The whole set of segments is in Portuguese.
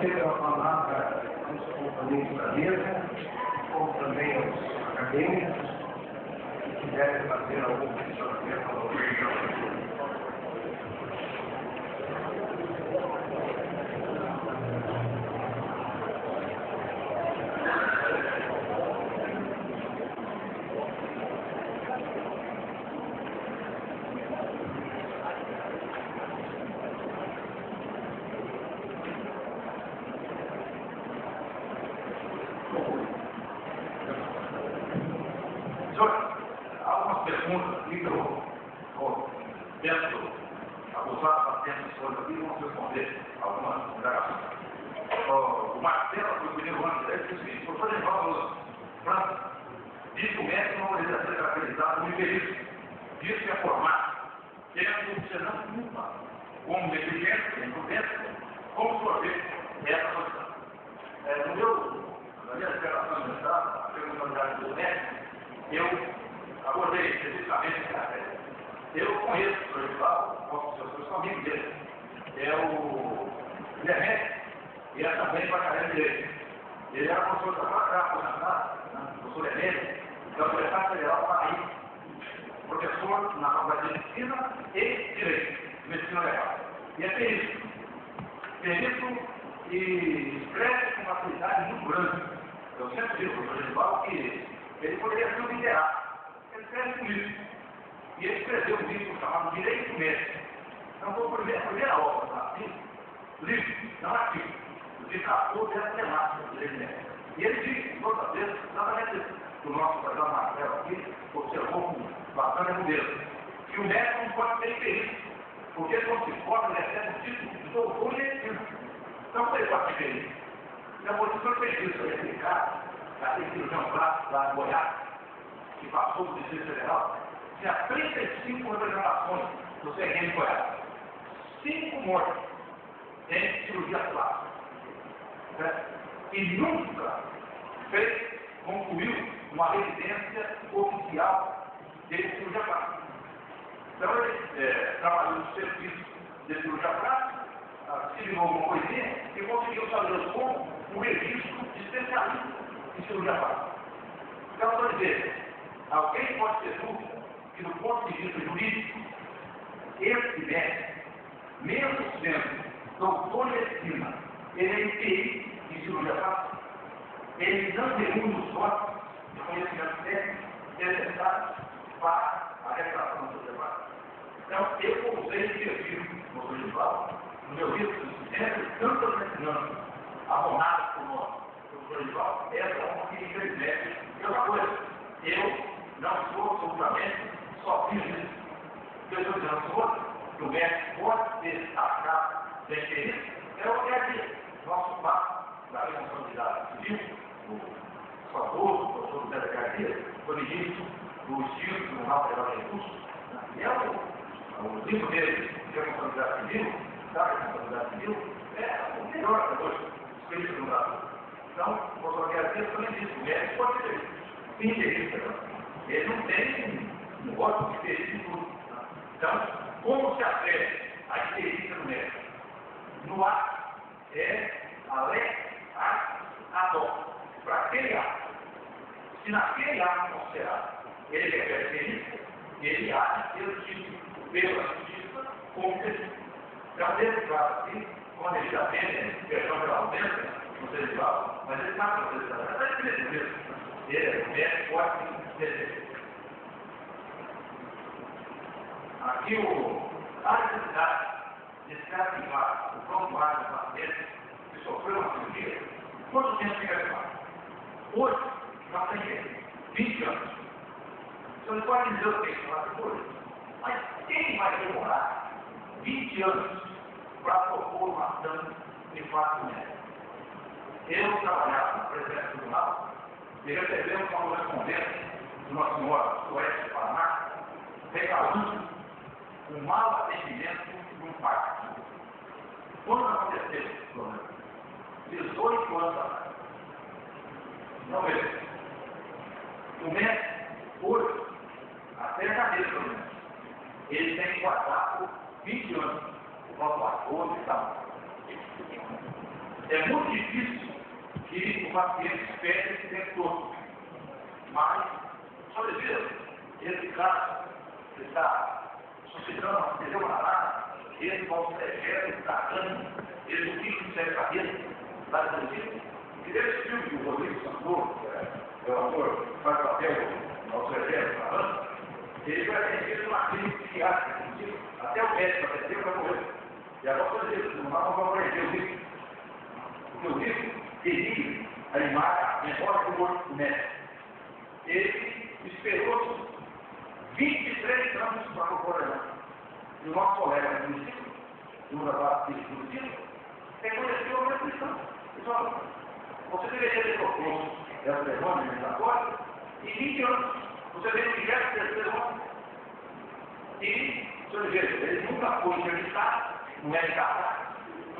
agradecer a palavra aos componentes da mesa, como também aos acadêmicos, que quiserem fazer algum questionamento ao professor. Algumas perguntas aqui que eu tento abusar da tempo de escolha aqui e vamos responder algumas indagações. O Marcelo, o primeiro ano, ele disse o seguinte: o professor Evaldo França diz que o médico não poderia ser caracterizado como infeliz, diz que é formado, tendo você não culpa, como negligência, imprudência, como sorver essa posição. Na minha declaração de entrada, a pergunta do médico, eu abordei especificamente essa matéria. Eu conheço o professor Evaldo, posso ser o seu amigo dele. Ele é médico e é também bacharel dele. Ele era professor da Praça, aposentado, professor emérito, da Universidade Federal do Paraíba, professor na Faculdade de Medicina e Direito, Medicina Legal. E é perito. Perito e escreve com uma facilidade muito grande. Eu sempre digo para o professor Evaldo que ele poderia ser um literário. Ele escreve um livro. E ele escreveu um livro chamado Direito Médico. Então, foi a primeira obra, tá? Livro, não artigo. De 14 dessa temática do Direito Médico. E ele disse, outra vez, exatamente o nosso professor Marcelo aqui, observou com bastante modelo, que o médico não pode ser perito, porque quando se forma, ele recebe o título de doutor e medicina. Então, como ele pode ser perito? Então, por isso que eu fez isso, eu explicar, aquele cirurgião plástico lá em Goiás, que passou do Distrito Federal, tinha 35 representações do CRM de Goiás. 5 mortes em cirurgia plástica. Certo? E nunca concluiu uma residência oficial de cirurgia plástica. Então ele trabalhou no serviço de cirurgia plástica, assinou alguma coisinha e conseguiu fazer como um registro de especialista em cirurgia plástica. Então, estou dizendo, alguém pode ter dúvida que, do ponto de vista jurídico, esse médico, mesmo sendo doutor em medicina, ele é IPI em cirurgia plástica, ele não reúne os votos de conhecimento técnico necessários para a realização do cirurgia plástica. Então, eu usei esse perfil no Festival, no meu livro de sempre, tantas ensinando, abonadas por nós, no Festival, essa é uma que infelizmente. E outra coisa, eu não sou absolutamente só fiz isso. Eu estou dizendo que o médico pode ser destacado sem querer, eu quero dizer, nosso papo da responsabilidade civil, o famoso professor José da Garcia, foi ministro do Instituto Tribunal Federal de Recursos, e o livro dele de responsabilidade civil, da responsabilidade civil, é o melhor da hoje, escrito no Brasil. Então, o professor Garcia também disse, o médico pode ser interesse, ele não tem um voto de interesse em tudo. Então, como se atreve a experiência do médico? No ato é a lei ad hoc, para aquele ato. Se naquele ato considerado ele refere perícia, ele há de ter tido pela justiça como perito. Então, nesse caso aqui, quando ele já tem perdão pela ausência, no Festival, mas ele está processando, até ele mesmo. Ele, o médico, pode ser. Aqui a necessidade de se ativar o prontuário do paciente que sofreu uma cirurgia, quanto tempo fica ativar? Hoje, nós temos 20 anos. Você não pode dizer o que é hoje, mas quem vai demorar 20 anos para propor uma ação de fato médico? Eu trabalhava na presidência do tribunal e recebemos uma correspondência de uma senhora do Oeste do Paraná, reclamando um mau atendimento de um parto. Quando aconteceu esse problema? 18 anos atrás. Não vejo. O médico, hoje, até janeiro, pelo menos, ele tem que guardar por 20 anos o nosso acordo e tal. é muito difícil que o paciente espere esse tempo todo. Mas, só devido esse caso, que está suscitando uma pneu marada, esse pós-projeto está dando, esse o pico de série cabeça, lá do Brasil, e desse filme que o Rodrigo Santoro, o autor que faz papel ao projeto falando, ele foi atendido numa clínica psiquiátrica, até o médico atendeu para morrer. E agora você diz, não dá para aprender o risco. Porque o risco teria a imagem, a memória do morto do médico. Ele esperou 23 anos para procurar. E o nosso colega do município, no debate do município, reconheceu a restrição. Ele falou, você deveria ter proposto essa demanda administratória em 20 anos. Você veio direto terceiro ano. E, senhor Oliveira, ele nunca foi entrevistado, não é capaz,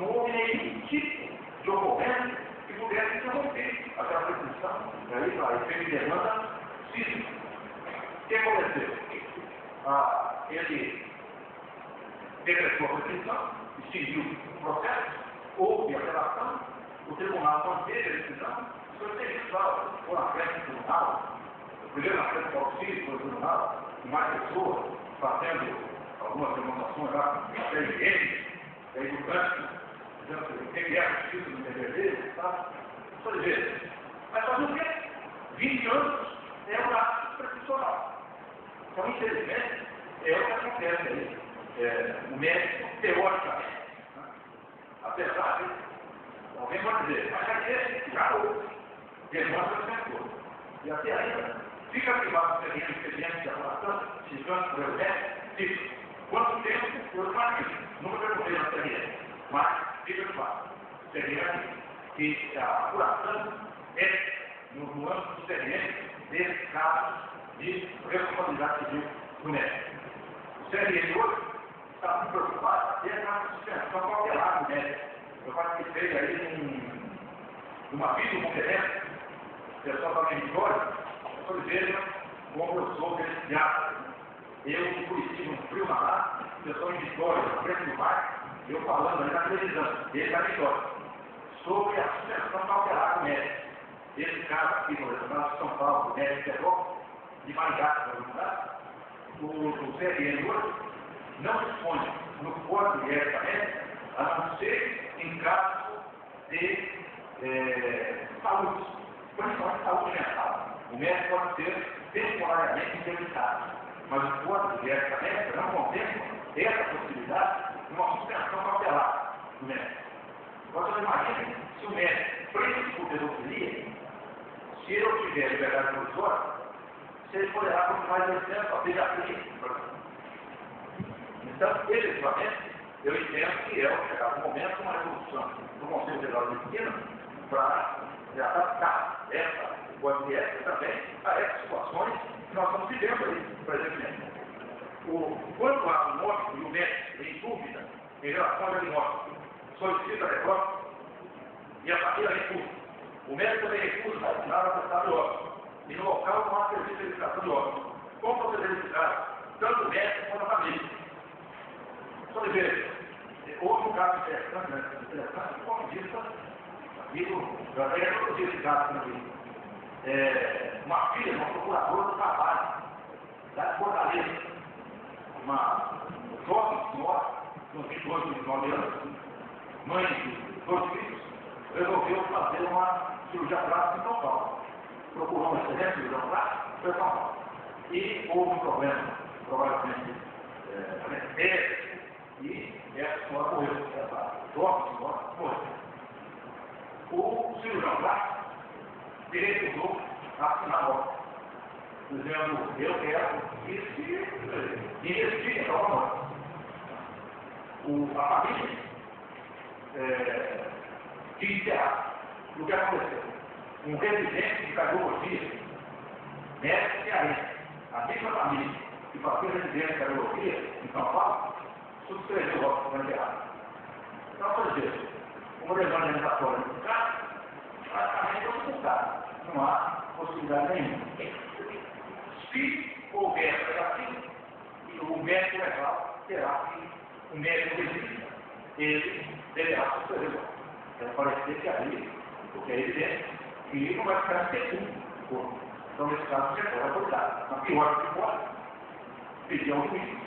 não houve nenhum tipo de ocorrência que pudesse interromper aquela restrição. Aí, para efeito de demanda física. O que aconteceu? Ele decretou a restrição, extinguiu o processo, houve apelação, o tribunal não teve a decisão, o senhor tem registrado, foi na frente do tribunal, primeiro na frente do auxílio, foi no tribunal, mais pessoas fazendo algumas demonstrações lá, até higiene, é importante, dizendo que é a justiça do dever dele, tá? Só dizer, mas fazer o quê? 20 anos é o gasto profissional. Então, infelizmente, é o que acontece aí. O médico, teoricamente, né? Apesar de, alguém pode dizer, mas aqui já houve, demonstra o tempo todo. E até ainda, fica privado de experiência de apuração, se cansa por eu fica. Quanto tempo eu faço? Nunca perguntei na experiência, mas fica privado. Seria que a apuração é, no âmbito do experiência, desse caso de responsabilidade civil do médico. O CRM hoje está muito preocupado até com a suspensão cautelar do médico. Eu participei aí numa videoconferência, o pessoal da Vitória, eu veja como eu sou beneficiado. Eu em Curitiba, no frio na lá, o pessoal em Vitória, na frente do mar, eu falando ali na televisão, ele na Vitória, sobre a suspensão cautelar do médico. Esse caso aqui, por exemplo, lá de São Paulo, o médico pegou, de Maringá, o CRM hoje não dispõe no código diretamente, a não ser em caso de saúde, principalmente saúde mental. O médico pode ser temporariamente interditado, mas o código diretamente não contempla essa possibilidade de uma suspensão cautelar do médico. Agora, você imagina se o médico preso por pedofilia, se ele tiver liberdade provisória, se ele poderá continuar exercendo a pediatria, por exemplo. Então, efetivamente, eu entendo que é chegar um momento, uma resolução do Conselho Federal de Medicina para adaptar essa código ética também a essas situações que nós estamos vivendo aí, presentemente. Quando há um óbito e o médico em dúvida em relação ao diagnóstico, solicita a necrópsia e a família recusa. O médico também recusa assinar o atestado de óbito. E no local não há serviço de verificação de óbito. Como você verificar tanto o médico quanto a família? Só de ver, houve um caso interessante, como disse, eu até reproduzi esse caso também. Uma filha, uma procuradora do trabalho, da Fortaleza, uma jovem senhora, com 22, 29 anos, mãe de 2 filhos, resolveu fazer uma cirurgia plástica em São Paulo. Procurou uma excelente cirurgia plástica, foi em São Paulo. E houve um problema, provavelmente, e essa senhora morreu, essa jovem senhora morreu. O cirurgião plástico recusou a assinar a ordem, dizendo, eu quero que investigue a ordem. A família quis enterrar. O que aconteceu? Um residente de cardiologia, médico cearense, a mesma família que fazia residência de cardiologia em São Paulo, subscreveu o voto para enterrar. Então, por exemplo, uma demanda administratória no caso, praticamente é suportável. Não há possibilidade nenhuma. Se houver assim, o médico legal terá que, o médico legítimo, ele deverá subscrever o voto. parecer que ali, porque é evidente que não vai ficar segundo. Então, nesse caso, você pode abordar. Mas pior que pode, pedir ao juiz,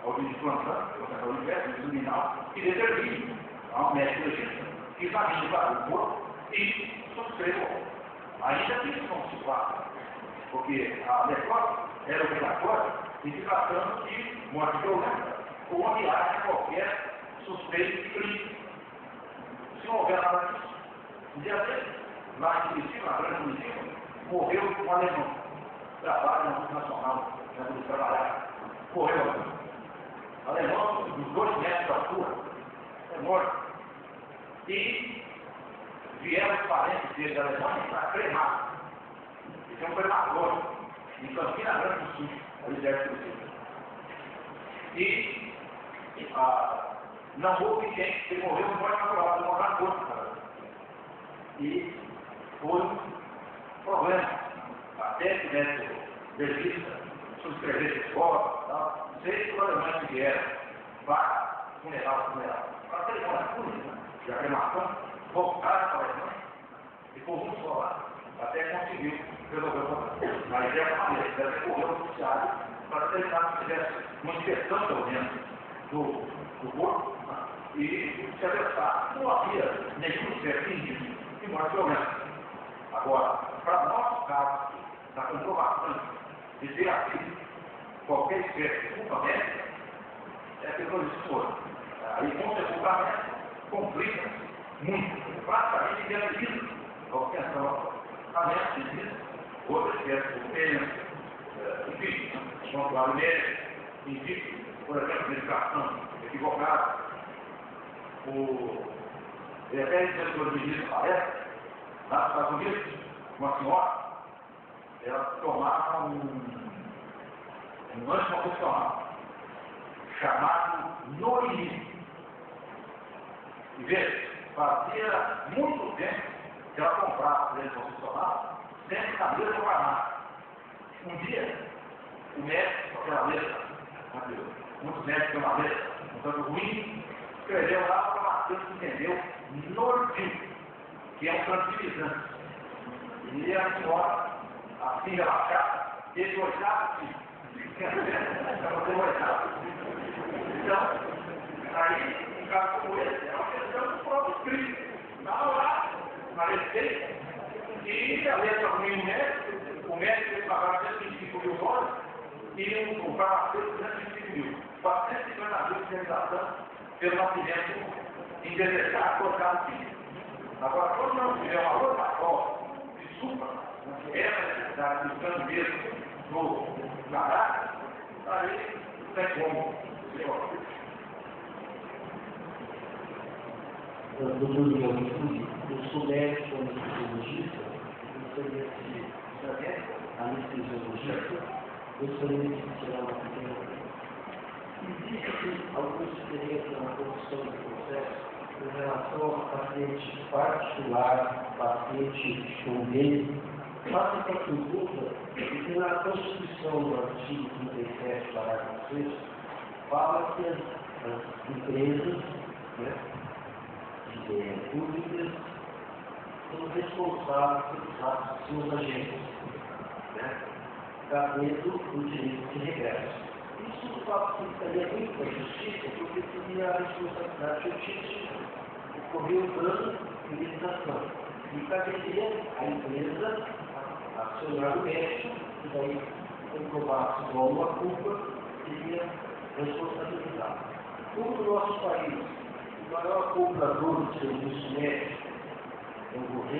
ao juiz de plantão, ao juiz criminal, que determine ao médico legítimo que examine o corpo e subscreva. Ainda que isso não se faça, porque a necrópsia era obrigatória e se tratando de morte violenta ou onde haja qualquer suspeito de crime. Se não houver nada disso, um dia dele, lá em Curitiba, na Grande Curitiba, morreu um alemão, trabalha na multinacional, na Polícia Trabalhar. Morreu alemão dos 2 metros de altura, é morto. E vieram os parentes dele da Alemanha para cremar. E tem um crematório em Campina Grande do Sul, ali perto do Sul. E não houve quem, ele morreu no morte natural, ele morreu na corte. E foi um problema. Até que o médico legista subscrevesse a escola, tal, não sei se os alemães que vieram para funeral, para a cerimônia pública de cremação, voltaram para a Alemanha e por um só lá, até conseguiu resolver o problema. Mas de alguma maneira, deve correr ao judiciário para tentar que tivesse uma inspeção, pelo menos, do corpo, e se atestar, não havia nenhum certinho de morte violenta. Agora, para nosso caso, da comprovação de ter havido qualquer espécie de culpa médica, é que eu disse, aí com sepultamento, complica muito, praticamente inviabiliza qualquer ação, outra espécie de pena, enfim, controle médico, indica, por exemplo, medicação equivocada. Ele até dizendo que o ministro parece, lá nos Estados Unidos, uma senhora, ela tomava um anticoncepcional chamado Norini. E veja, fazia muito tempo que ela comprava o anticoncepcional sempre na mesma farmácia. Um dia, o médico, aquela letra, muitos médicos têm uma letra um tanto ruim, escreveu lá para o Matheus que entendeu Norvil, que é um tranquilizante. E a senhora, assim relaxada, teve 8 filhos. Ela tem 8 filhos. Então, aí, um caso como esse, é uma questão do próprio Cristo. Estava lá, na receita, e a letra ruim do médico, o médico tem que pagar 125 mil dólares, e o farmacêutico 125 mil. 450 mil de indenização pelo nascimento indesejado, colocado no filho. Agora, quando não tiver uma outra prova de supra, essa necessidade do sangue mesmo no caráter, aí não tem como. Doutor Miguel, eu sou médico anestesiologista, gostaria de saber, anestesiologista, gostaria de tirar uma pequena dúvida. Existe alguma experiência na condução do processo em relação a paciente particular, paciente de convênio? Faço essa pergunta porque na Constituição do artigo 37, parágrafo 6, fala que as empresas, né, públicas são responsáveis pelos atos de seus agentes, né, cabendo o direito de regresso. Isso facilitaria muito a justiça, porque seria a responsabilidade justiça ocorreu o dano de indenização. E caberia a empresa acionar o médico, e daí comprovar se houve uma culpa, seria responsabilizado. Como no nosso país, o maior comprador de serviço médico é o governo,